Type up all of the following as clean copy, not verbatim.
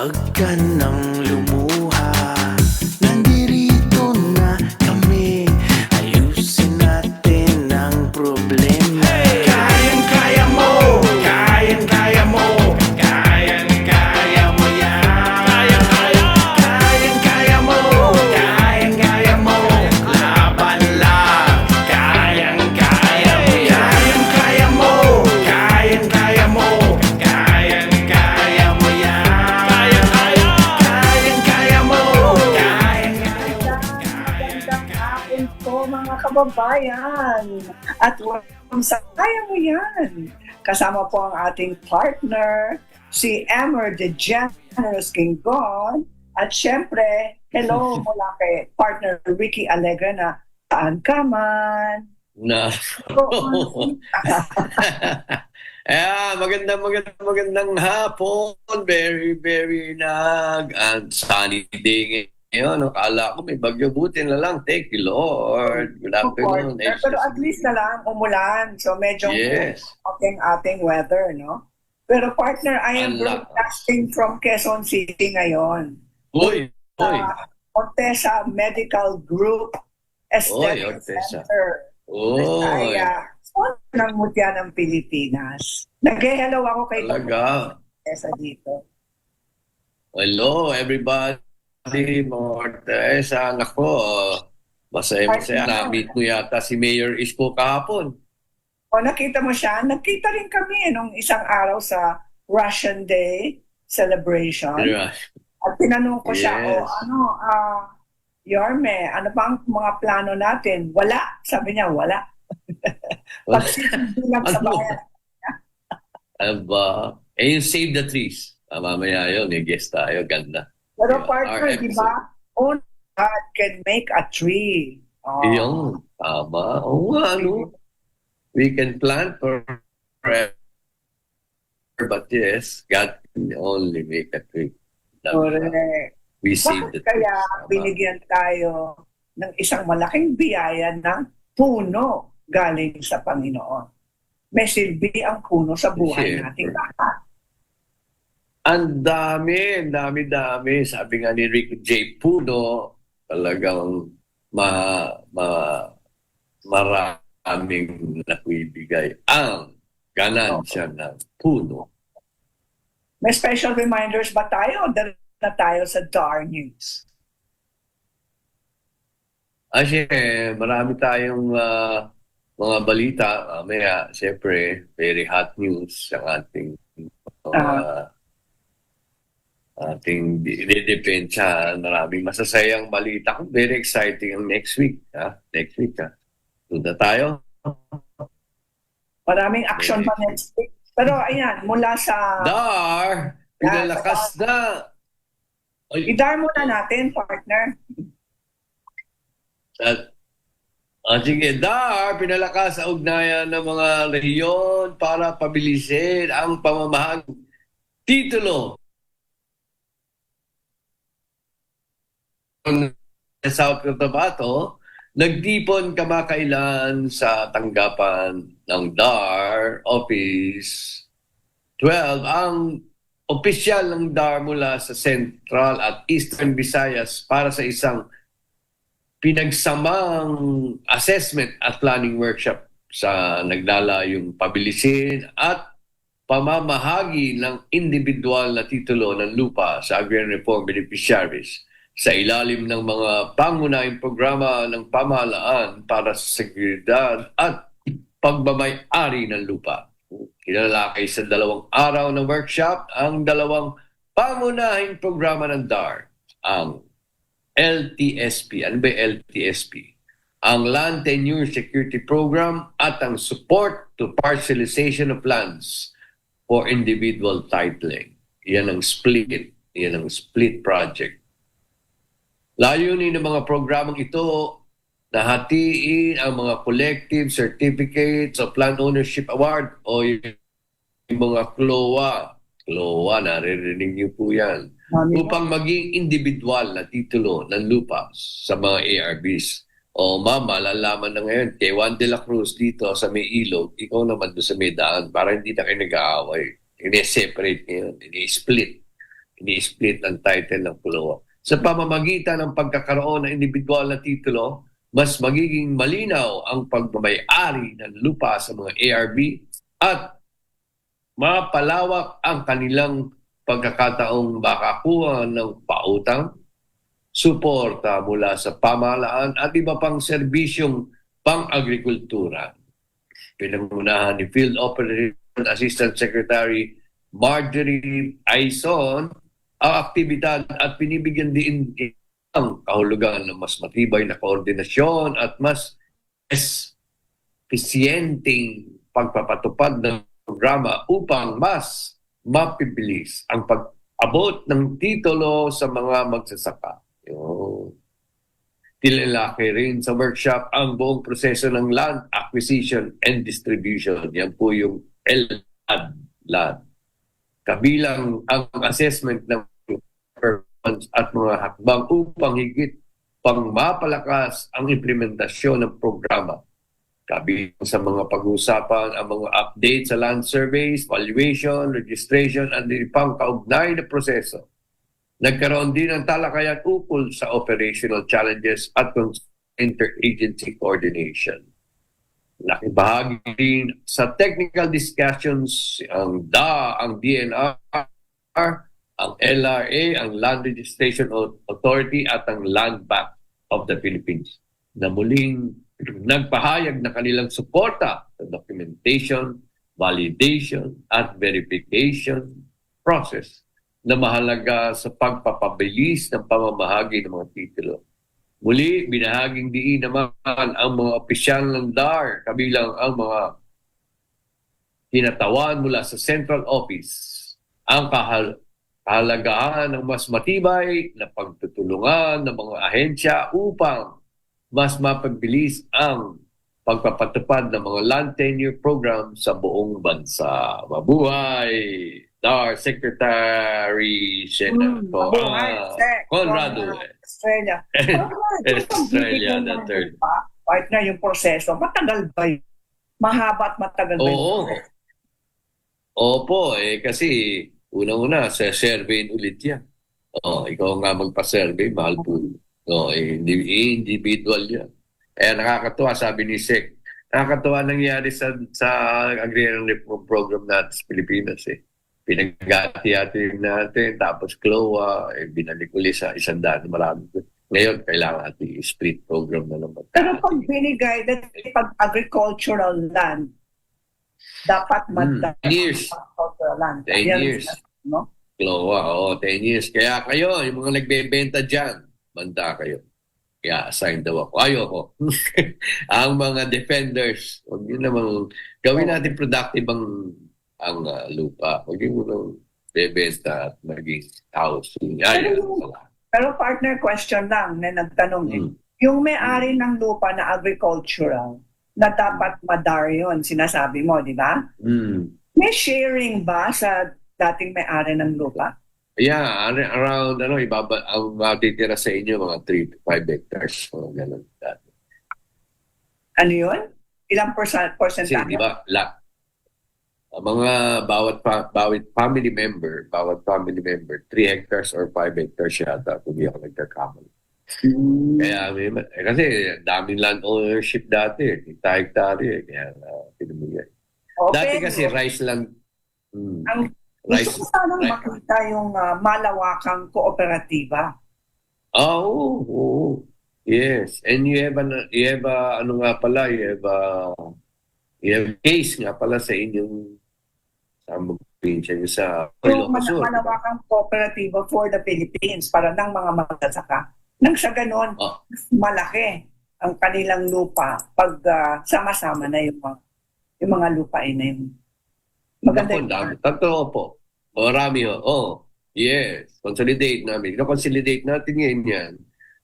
Huwag ka nang lumuha, nandirito na kami. Ayusin natin ang problema. Kayang-kaya mo, kayang-kaya mo, kayang-kaya mo yan. Kayang-kaya mo, kayang-kaya mo, laban lang. Kayang-kaya mo yan. Kayang-kaya mo, kayang-kaya mo, kayang-kaya mo yan. Kayang-kaya mo, Magandang hapon po mga kababayan. At welcome sa Kaya Mo Yan. Kasama po ang ating partner, si Emer the Generous Kingon. At syempre, hello mula kay partner Ricky Allegra na saan ka man. Na. Magandang hapon. Very and sunny day ngayon. Akala ko may bagyo, buti na lang. Thank you, Lord. Good afternoon. Pero at least na lang umulan. So medyo Yes. ating weather, no? Pero partner, I am broadcasting from Quezon City ngayon. Uy. Ortesa Medical Group Aesthetic Ortesa. Center. Kaya, ng mutya ng Pilipinas. Nag-hello ako kay Talaga. Ortesa dito. Hello, everybody. Mortesa, nako. Masaya. Na-meet mo yata si Mayor Isko kahapon. O nakita mo siya? Nakita rin kami nung isang araw sa Russian Day celebration. Yeah. At tinanong ko siya, Yes. Yorme, ano ba ang mga plano natin? Wala. Sabi niya, wala. Pagsisimbi lang sa Ano? bayan. Aba. Yung Save the Trees. Mamaya yun, yung guest tayo. Ganda. Pero Yeah, partner, our di ba? Only God can make a tree. Yung, tama. Oo nga, ano? We can plant forever. But yes, God can only make a tree. Correct. We save Bakit the trees. kaya Tama. binigyan tayo ng isang malaking biyaya ng puno galing sa Panginoon? May silbi ang puno sa buhay Siyempre. nating lahat. Ang dami. Sabi nga ni Ricky J. Puno, talagang maraming nakuibigay ang ganansya ng puno. May special reminders ba tayo? Dahil na tayo sa DAR News. Kasi marami tayong mga balita. Mamaya, siyempre, very hot news ang ating didepensa. Maraming masasayang balita. Very exciting ang next week. Next week. Tunda tayo. Maraming action pa next week. Pero ayan, mula sa... Dar! Pinalakas na! I-DAR muna natin, partner. Sige, Dar! Pinalakas sa ugnayan ng mga rehiyon para pabilisin ang pamamahag titulo sa South Cotabato. Nagtipon kamakailan sa tanggapan ng DAR Office 12 ang opisyal ng DAR mula sa Central at Eastern Visayas para sa isang pinagsamang assessment at planning workshop sa naglalayong pabilisin at pamamahagi ng individual na titulo ng lupa sa Agrarian Reform Beneficiaries sa ilalim ng mga pangunahing programa ng pamahalaan para sa seguridad at pagmamay-ari ng lupa. Kinalakay sa 2 araw ng workshop ang 2 pangunahing programa ng DAR, ang LTSP. Ano ba yung LTSP? Ang Land Tenure Security Program at ang Support to Parcelization of Lands for Individual Titling. Yan ang split project. Layunin ng mga programang ito na hatiin ang mga Collective Certificates of Land Ownership Award o yung mga CLOA. CLOA, naririnig niyo po yan. Upang maging individual na titulo ng lupa sa mga ARBs. O mama, lalaman na ngayon, kay Juan de la Cruz dito sa may ilog, ikaw naman doon sa may daan para hindi na kayo nag-aaway. Ini-separate ngayon, ini-split. ini-split ang title ng pulo. Sa pamamagitan ng pagkakaroon ng individual na titulo, mas magiging malinaw ang pagmamay-ari ng lupa sa mga ARB at mapalawak ang kanilang pagkakataong makakuha ng pautang, suporta mula sa pamahalaan at iba pang serbisyong pang-agrikultura. Pinangunahan ni Field Operation Assistant Secretary Marjorie Aison ang aktibidad at pinibigyan din ang kahulugan ng mas matibay na koordinasyon at mas espisyenteng pagpapatupad ng programa upang mas mapibilis ang pag-abot ng titulo sa mga magsasaka. Tinalakay rin sa workshop ang buong proseso ng land acquisition and distribution. Yan po yung LAD. Kabilang ang assessment ng performance at mga hakbang upang higit pang mapalakas ang implementasyon ng programa. Kabilang sa mga pag-uusapan ang mga update sa land surveys, valuation, registration, at pang kaugnay na proseso. Nagkaroon din ng talakayan ukol sa operational challenges at interagency coordination. Nakibahagi din sa technical discussions ang DNR, ang LRA, ang Land Registration Authority at ang Land Bank of the Philippines na muling nagpahayag na kanilang suporta sa documentation, validation at verification process na mahalaga sa pagpapabilis ng pamamahagi ng mga titulo. Muli, binahaging diin naman ang mga opisyal ng DAR kabilang ang mga kinatawan mula sa Central Office ang kahalagahan ng mas matibay na pagtutulungan ng mga ahensya upang mas mapabilis ang pagpapatupad ng mga land tenure program sa buong bansa. Mabuhay! DAR Secretary Senator Conrado Estrella. Estrella the third. Partner, yung proseso, matagal ba yun? Mahaba at matagal ba Oo. yun? Opo, kasi unang-una, sa survey ulit yan. Ikaw nga magpa-survey, mahal po. Individual yan. Nakakatuwa, sabi ni Sec. Nakakatuwa nangyari sa agrarian reform program natin sa Pilipinas Pinagati-hati natin, tapos CLOA, binalik ulit sa 100 marami. Ngayon, kailangan natin i-split program na naman. Pero pag binigay, pag agricultural land, dapat 10 years. Agricultural land. 10 years. No? CLOA, 10 years. Kaya kayo, yung mga nagbebenta dyan, banda kayo. Kaya assign daw ako. Ayoko. Ang mga defenders, huwag nyo namang gawin natin productive ang lupa. Huwag mo nang bebenta at maging housing. Pero partner, question lang na nagtanong Yung may-ari ng lupa na agricultural, na dapat madar yun, sinasabi mo, di ba? May sharing ba sa dating may-ari ng lupa? Yeah, around, ang matitira sa inyo, mga 3 to 5 hectares. Mga ganun. Ano yun? Ilang percentage? Kasi, di ba, mga bawat family member, 3 hectares or 5 hectares yata, kung di ako nagkakamali. Kaya, kasi daming land ownership dati, hektar-hektare, kaya pinamigay. Dati kasi rice land. Gusto ko sanang makita yung malawakang kooperatiba. Oo. Yes. And you have case nga pala sa inyong sa probinsya nyo sa Ilocos Sur. Malawakang kooperatiba for the Philippines para ng mga magsasaka. Nang sa ganon, malaki ang kanilang lupa pag sama-sama na yung mga lupain na yun. Maganda yun. Totoo po. Marami yes. Consolidate namin. Consolidate natin ngayon yan.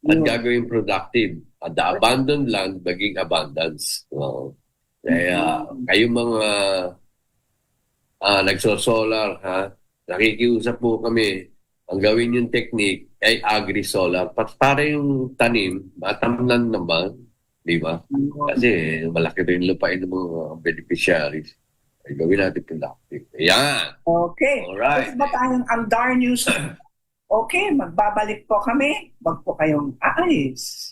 At gagawin productive. At the abandoned land, maging abundance. Kaya kayong mga nagsosolar, nakikiusap po kami. Ang gawin yung technique ay agri-solar. Para yung tanim, matamnan naman. Di ba? Kasi malaki rin lupain ng mga beneficiaries. Ay gawin natin productive. Ayan. Okay. Alright. Tapos ba tayong ang DAR News Okay, magbabalik po kami. Wag po kayong aalis.